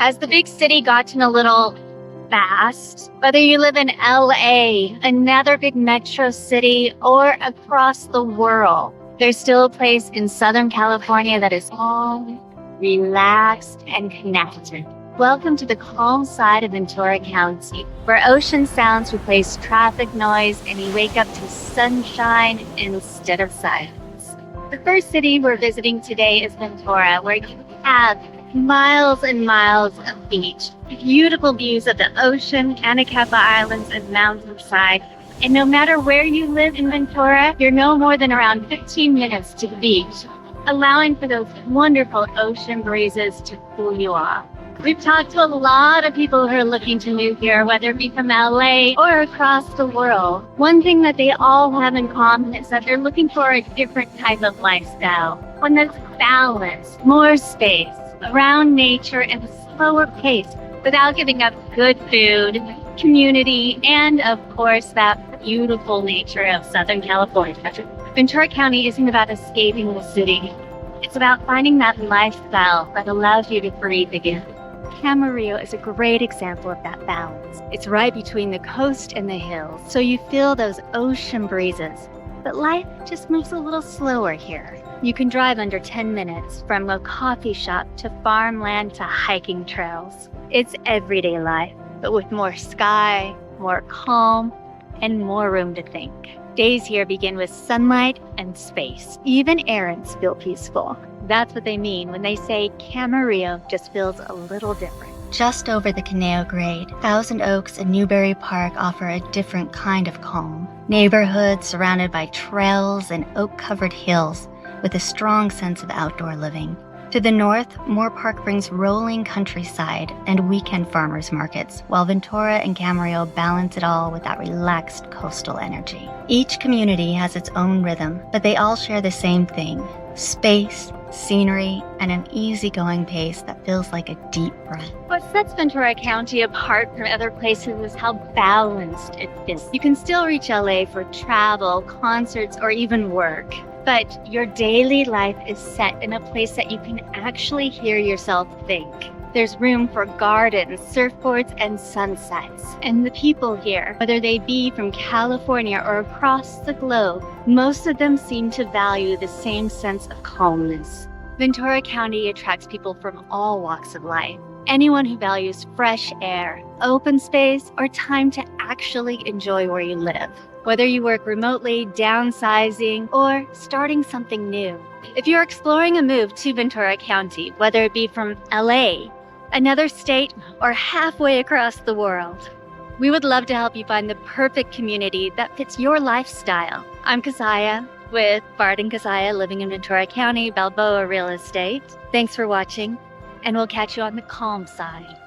As the big city gotten a little fast, whether you live in LA, another big metro city, or across the world, there's still a place in Southern California that is calm, relaxed, and connected. Welcome to the calm side of Ventura County, where ocean sounds replace traffic noise and you wake up to sunshine instead of silence. The first city we're visiting today is Ventura, where you have miles and miles of beach, beautiful views of the ocean, Anacapa Islands, and mountainside. And no matter where you live in Ventura, you're no more than around 15 minutes to the beach, allowing for those wonderful ocean breezes to cool you off. We've talked to a lot of people who are looking to move here, whether it be from LA or across the world. One thing that they all have in common is that they're looking for a different type of lifestyle, one that's balanced, more space, around nature, and a slower pace without giving up good food, community, and of course that beautiful nature of Southern California. Ventura County isn't about escaping the city. It's about finding that lifestyle that allows you to breathe again. Camarillo is a great example of that balance. It's right between the coast and the hills, so you feel those ocean breezes. But life just moves a little slower here. You can drive under 10 minutes from a coffee shop to farmland to hiking trails. It's everyday life, but with more sky, more calm, and more room to think. Days here begin with sunlight and space. Even errands feel peaceful. That's what they mean when they say Camarillo just feels a little different. Just over the Caneo Grade, Thousand Oaks and Newberry Park offer a different kind of calm. Neighborhoods surrounded by trails and oak-covered hills with a strong sense of outdoor living. To the north, Moorpark brings rolling countryside and weekend farmers markets, while Ventura and Camarillo balance it all with that relaxed coastal energy. Each community has its own rhythm, but they all share the same thing: space, scenery, and an easygoing pace that feels like a deep breath. What sets Ventura County apart from other places is how balanced it is. You can still reach LA for travel, concerts, or even work, but your daily life is set in a place that you can actually hear yourself think. There's room for gardens, surfboards, and sunsets. And the people here, whether they be from California or across the globe, most of them seem to value the same sense of calmness. Ventura County attracts people from all walks of life. Anyone who values fresh air, open space, or time to actually enjoy where you live. Whether you work remotely, downsizing, or starting something new. If you're exploring a move to Ventura County, whether it be from LA, another state, or halfway across the world, we would love to help you find the perfect community that fits your lifestyle. I'm Keziah with Bart and Keziah, living in Ventura County, Balboa Real Estate. Thanks for watching, and we'll catch you on the calm side.